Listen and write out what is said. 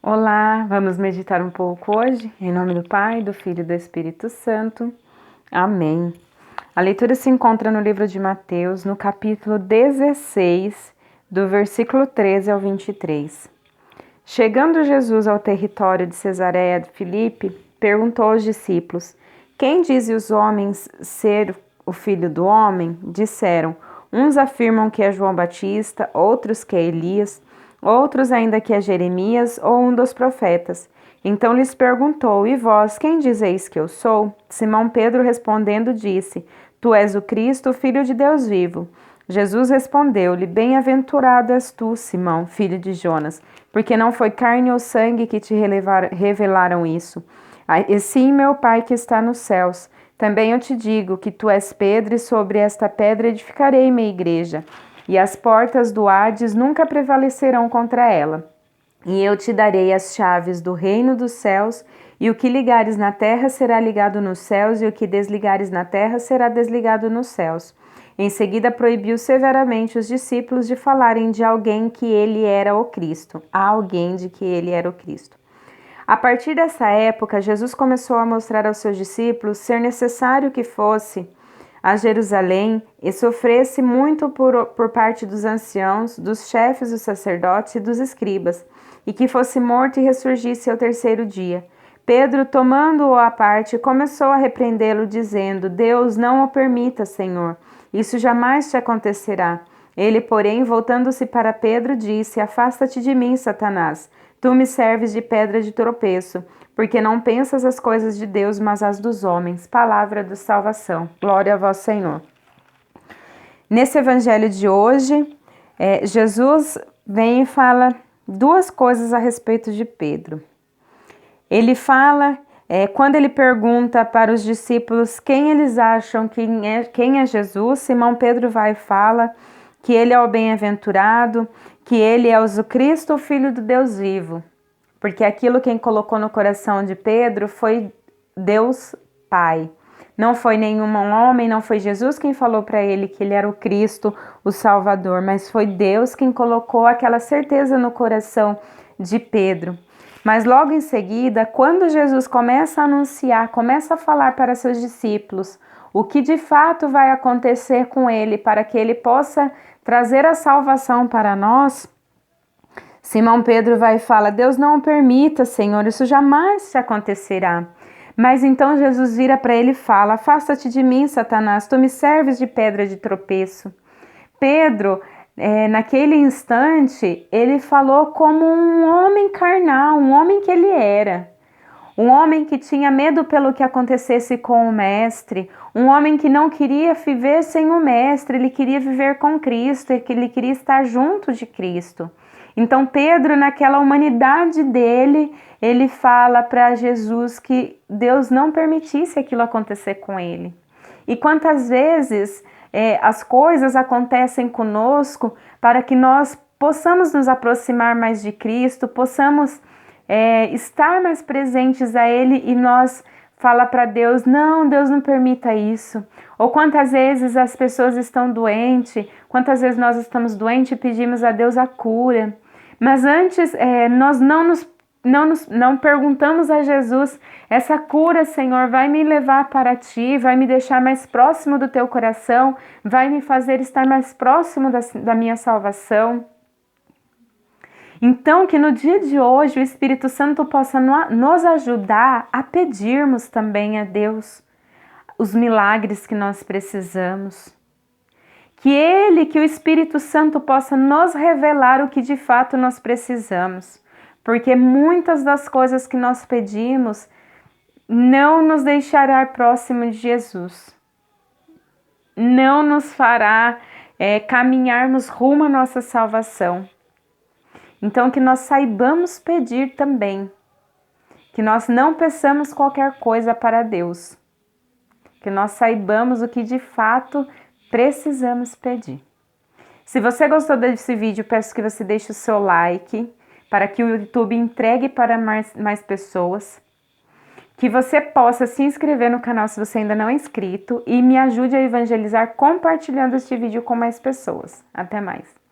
Olá, vamos meditar um pouco hoje, em nome do Pai, do Filho e do Espírito Santo. Amém. A leitura se encontra no livro de Mateus, no capítulo 16, do versículo 13 ao 23. Chegando Jesus ao território de Cesareia de Filipe, perguntou aos discípulos: Quem dizem os homens ser o Filho do Homem? Disseram: uns afirmam que é João Batista, outros que é Elias, outros ainda que é Jeremias ou um dos profetas. Então lhes perguntou: E vós, quem dizeis que eu sou? Simão Pedro respondendo disse: Tu és o Cristo, o Filho de Deus vivo. Jesus respondeu-lhe: Bem-aventurado és tu, Simão, filho de Jonas, porque não foi carne ou sangue que te revelaram isso, e sim meu Pai que está nos céus. Também eu te digo que tu és Pedro, e sobre esta pedra edificarei minha igreja, e as portas do Hades nunca prevalecerão contra ela. E eu te darei as chaves do reino dos céus, e o que ligares na terra será ligado nos céus, e o que desligares na terra será desligado nos céus. Em seguida proibiu severamente os discípulos de falarem de alguém que ele era o Cristo, a alguém de que ele era o Cristo. A partir dessa época, Jesus começou a mostrar aos seus discípulos ser necessário que fosse a Jerusalém e sofresse muito por parte dos anciãos, dos chefes dos sacerdotes e dos escribas, e que fosse morto e ressurgisse ao terceiro dia. Pedro, tomando-o à parte, começou a repreendê-lo, dizendo: Deus não o permita, Senhor, isso jamais te acontecerá. Ele, porém, voltando-se para Pedro, disse: Afasta-te de mim, Satanás. Tu me serves de pedra de tropeço, porque não pensas as coisas de Deus, mas as dos homens. Palavra de salvação. Glória a vós, Senhor. Nesse evangelho de hoje, Jesus vem e fala duas coisas a respeito de Pedro. Ele fala, quando ele pergunta para os discípulos quem eles acham quem é Jesus, Simão Pedro vai e fala que ele é o bem-aventurado, que ele é o Cristo, o Filho do Deus vivo. Porque aquilo quem colocou no coração de Pedro foi Deus Pai. Não foi nenhum homem, não foi Jesus quem falou para ele que ele era o Cristo, o Salvador, mas foi Deus quem colocou aquela certeza no coração de Pedro. Mas logo em seguida, quando Jesus começa a anunciar, começa a falar para seus discípulos o que de fato vai acontecer com ele, para que ele possa trazer a salvação para nós, Simão Pedro vai e fala: Deus não o permita, Senhor, isso jamais te acontecerá. Mas então Jesus vira para ele e fala: Afasta-te de mim, Satanás, tu me serves de pedra de tropeço. Pedro, naquele instante, ele falou como um homem carnal, um homem que ele era. Um homem que tinha medo pelo que acontecesse com o mestre, um homem que não queria viver sem o mestre, ele queria viver com Cristo, ele queria estar junto de Cristo. Então Pedro, naquela humanidade dele, ele fala para Jesus que Deus não permitisse aquilo acontecer com ele. E quantas vezes as coisas acontecem conosco para que nós possamos nos aproximar mais de Cristo, possamos estar mais presentes a Ele, e nós fala para Deus: não, Deus não permita isso. Ou quantas vezes as pessoas estão doentes, quantas vezes nós estamos doentes e pedimos a Deus a cura. Mas antes nós não perguntamos a Jesus: essa cura, Senhor, vai me levar para Ti, vai me deixar mais próximo do Teu coração, vai me fazer estar mais próximo da minha salvação. Então, que no dia de hoje o Espírito Santo possa nos ajudar a pedirmos também a Deus os milagres que nós precisamos. Que o Espírito Santo possa nos revelar o que de fato nós precisamos. Porque muitas das coisas que nós pedimos não nos deixará próximo de Jesus. Não nos fará caminharmos rumo à nossa salvação. Então, que nós saibamos pedir também, que nós não peçamos qualquer coisa para Deus, que nós saibamos o que de fato precisamos pedir. Se você gostou desse vídeo, peço que você deixe o seu like, para que o YouTube entregue para mais pessoas, que você possa se inscrever no canal se você ainda não é inscrito e me ajude a evangelizar compartilhando este vídeo com mais pessoas. Até mais!